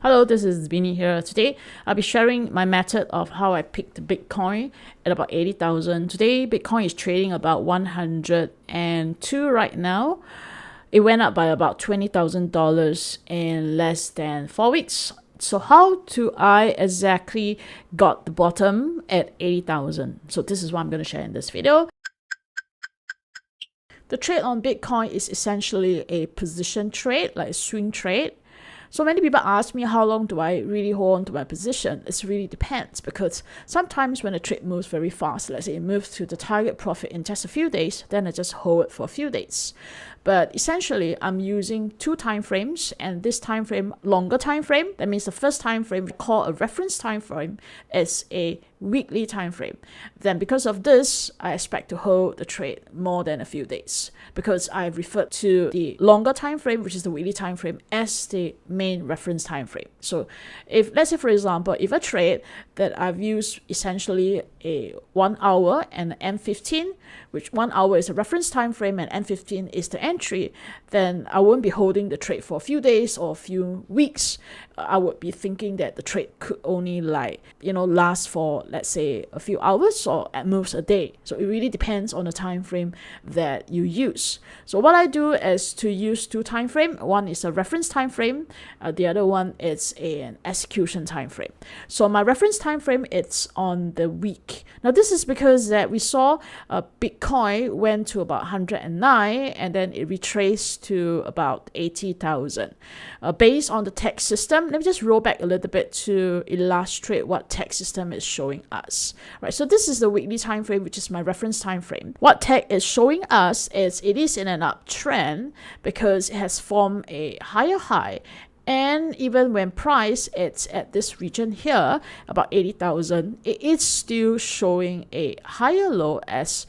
Hello, this is Binni here. Today, I'll be sharing my method of how I picked Bitcoin at about 80,000. Today, Bitcoin is trading about 102 right now. It went up by about $20,000 in less than 4 weeks. So how do I exactly got the bottom at 80,000? So this is what I'm going to share in this video. The trade on Bitcoin is essentially a position trade, like a swing trade. So many people ask me, how long do I really hold on to my position? It really depends, because sometimes when a trade moves very fast, let's say it moves to the target profit in just a few days, then I just hold it for a few days. But essentially, I'm using two time frames, and this time frame, longer time frame, that means the first time frame we call a reference time frame, is a weekly time frame. Then because of this, I expect to hold the trade more than a few days, because I've referred to the longer time frame, which is the weekly time frame, as the main reference time frame. So if, let's say for example, if a trade that I've used essentially a 1 hour and M15, which 1 hour is a reference time frame and M15 is the entry, then I won't be holding the trade for a few days or a few weeks. I would be thinking that the trade could only last for, let's say, a few hours or at most a day. So it really depends on the time frame that you use. So what I do is to use two time frame. One is a reference time frame, the other one is an execution time frame. So my reference time frame, it's on the week. Now this is because that we saw Bitcoin went to about 109 and then it retraced to about 80,000. Based on the tech system, let me just roll back a little bit to illustrate what tech system is showing us. Right, so this is the weekly time frame, which is my reference time frame. What tech is showing us is it is in an uptrend because it has formed a higher high. And even when price it's at this region here, about 80,000, it is still showing a higher low as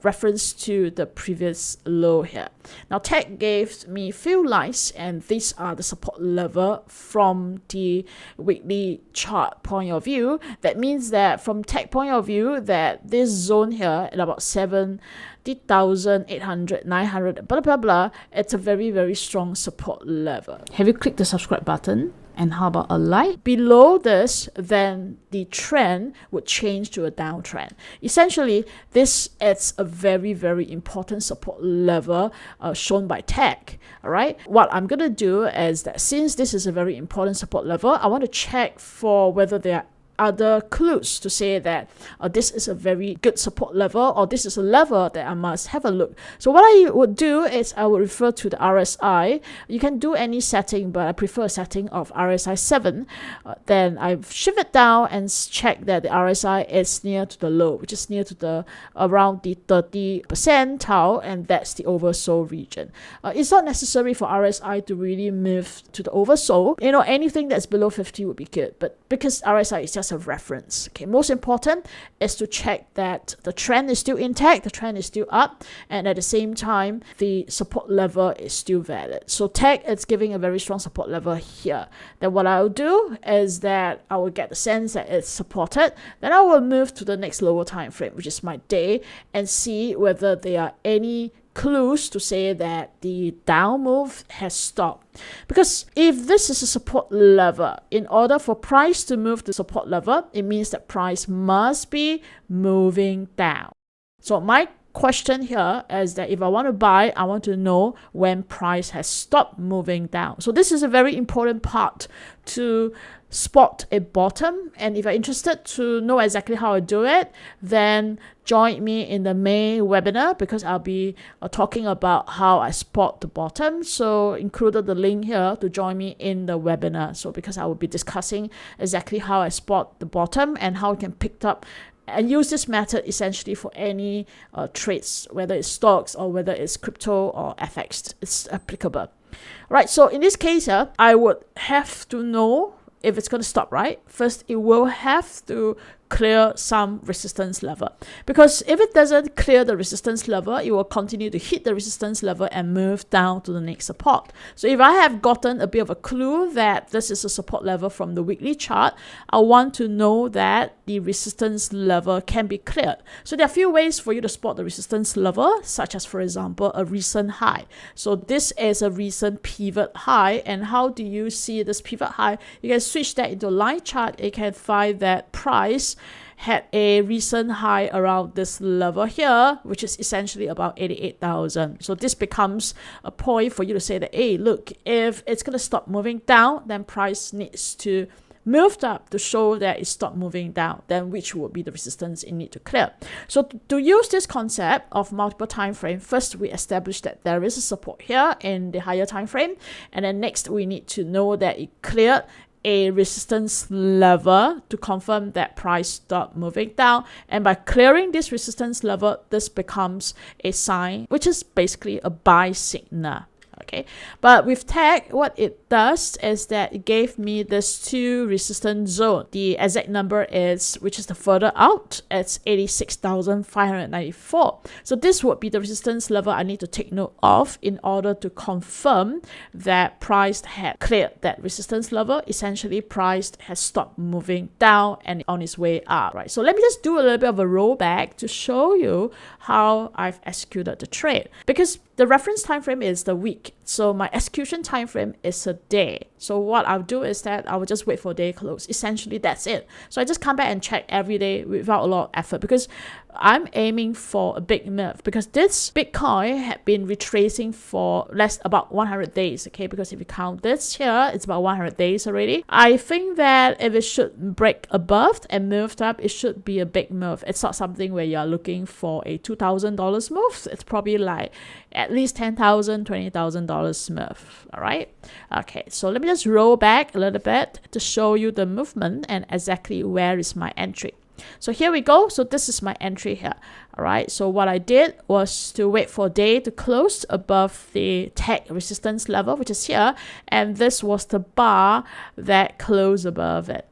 reference to the previous low here. Now, tech gave me few lights, and these are the support level from the weekly chart point of view. That means that from tech point of view, that this zone here at about 70,800, 900, blah, blah, blah, it's a very, very strong support level. Have you clicked the subscribe button? And how about a like? Below this, then the trend would change to a downtrend. Essentially, this is a very, very important support level shown by tech. All right. What I'm going to do is that since this is a very important support level, I want to check for whether there are other clues to say that this is a very good support level, or this is a level that I must have a look. So what I would do is I would refer to the RSI. You can do any setting, but I prefer a setting of RSI 7. Then I shift it down and check that the RSI is near to the low, which is near to the around the 30 percentile, and that's the oversold region. It's not necessary for RSI to really move to the oversold. Anything that's below 50 would be good, but because RSI is just a reference. Okay, most important is to check that the trend is still intact, the trend is still up, and at the same time, the support level is still valid. So tech is giving a very strong support level here. Then what I'll do is that I will get the sense that it's supported. Then I will move to the next lower time frame, which is my day, and see whether there are any clues to say that the down move has stopped. Because if this is a support level, in order for price to move to support level, it means that price must be moving down. So my question here is that if I want to buy, I want to know when price has stopped moving down. So this is a very important part to spot a bottom, and if you're interested to know exactly how I do it, then join me in the May webinar, because I'll be talking about how I spot the bottom. So included the link here to join me in the webinar. So because I will be discussing exactly how I spot the bottom and how you can pick up and use this method essentially for any trades, whether it's stocks or whether it's crypto or FX, it's applicable. Right, so in this case here, I would have to know if it's going to stop, right? First, it will have to clear some resistance level. Because if it doesn't clear the resistance level, it will continue to hit the resistance level and move down to the next support. So if I have gotten a bit of a clue that this is a support level from the weekly chart, I want to know that the resistance level can be cleared. So there are a few ways for you to spot the resistance level, such as, for example, a recent high. So this is a recent pivot high. And how do you see this pivot high? You can switch that into a line chart. You can find that price had a recent high around this level here, which is essentially about 88,000. So this becomes a point for you to say that, hey, look, if it's going to stop moving down, then price needs to move up to show that it stopped moving down, then which would be the resistance it need to clear. So to use this concept of multiple time frame, first we establish that there is a support here in the higher time frame, and then next we need to know that it cleared a resistance level to confirm that price stopped moving down. And by clearing this resistance level, this becomes a sign, which is basically a buy signal. Okay, but with tech, what it does is that it gave me this two resistance zone. The exact number is, which is the further out, it's 86,594. So this would be the resistance level I need to take note of in order to confirm that price had cleared that resistance level. Essentially, price has stopped moving down and on its way up, right? So let me just do a little bit of a rollback to show you how I've executed the trade, because the reference time frame is the week. So my execution time frame is a day. So what I'll do is that I will just wait for day close. Essentially, that's it. So I just come back and check every day without a lot of effort, because I'm aiming for a big move, because this Bitcoin had been retracing for about 100 days. Okay, because if you count this here, it's about 100 days already. I think that if it should break above and moved up, it should be a big move. It's not something where you're looking for a $2,000 move. It's probably like at least $10,000, $20,000 move. All right. Okay, so let me just roll back a little bit to show you the movement and exactly where is my entry. So here we go. So this is my entry here. All right. So what I did was to wait for day to close above the tech resistance level, which is here. And this was the bar that closed above it.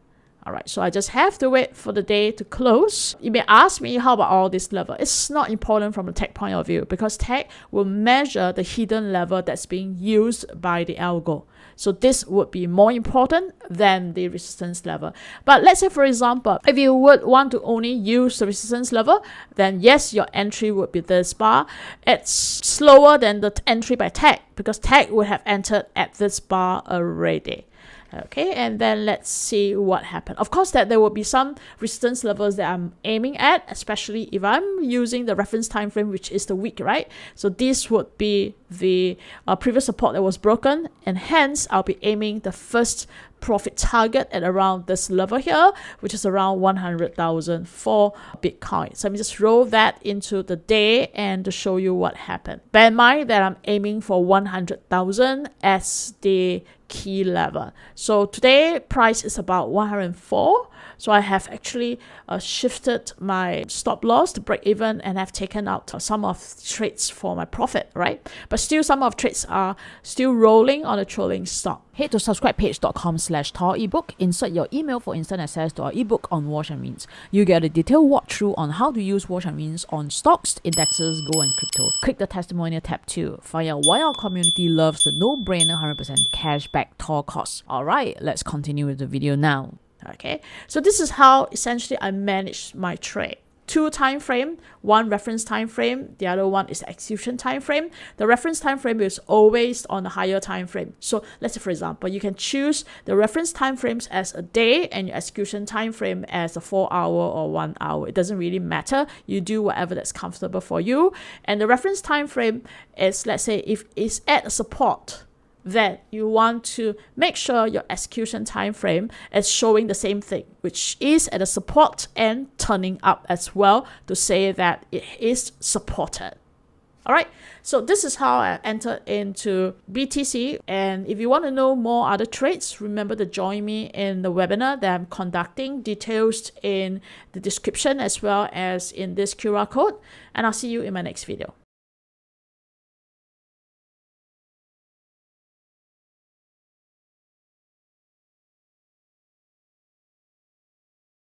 All right, so I just have to wait for the day to close. You may ask me, how about all this level? It's not important from a tech point of view, because tech will measure the hidden level that's being used by the algo. So this would be more important than the resistance level. But let's say, for example, if you would want to only use the resistance level, then yes, your entry would be this bar. It's slower than the entry by tech, because tech would have entered at this bar already. Okay, and then let's see what happened. Of course, that there will be some resistance levels that I'm aiming at, especially if I'm using the reference time frame, which is the week, right? So this would be the previous support that was broken, and hence I'll be aiming the first profit target at around this level here, which is around 100,000 for Bitcoin. So let me just roll that into the day and to show you what happened. Bear in mind that I'm aiming for 100,000 as the key level. So today price is about 104. So I have actually shifted my stop loss to break even and have taken out some of trades for my profit, right? But still, some of trades are still rolling on a trailing stop. Head to subscribepage.com/Tor ebook. Insert your email for instant access to our ebook on wash and rinse. You get a detailed walkthrough on how to use wash and rinse on stocks, indexes, gold, and crypto. Click the testimonial tab too. Find out why our community loves the no-brainer 100% cashback Tor course. Alright, let's continue with the video now. Okay, so this is how essentially I manage my trade. Two time frame, one reference time frame, the other one is execution time frame. The reference time frame is always on the higher time frame. So let's say, for example, you can choose the reference time frames as a day and your execution time frame as a 4 hour or 1 hour. It doesn't really matter. You do whatever that's comfortable for you. And the reference time frame is, let's say, if it's at a support, then you want to make sure your execution time frame is showing the same thing, which is at a support and turning up as well, to say that it is supported. All right, so this is how I entered into BTC. And if you want to know more other trades, remember to join me in the webinar that I'm conducting. Details in the description as well as in this QR code. And I'll see you in my next video.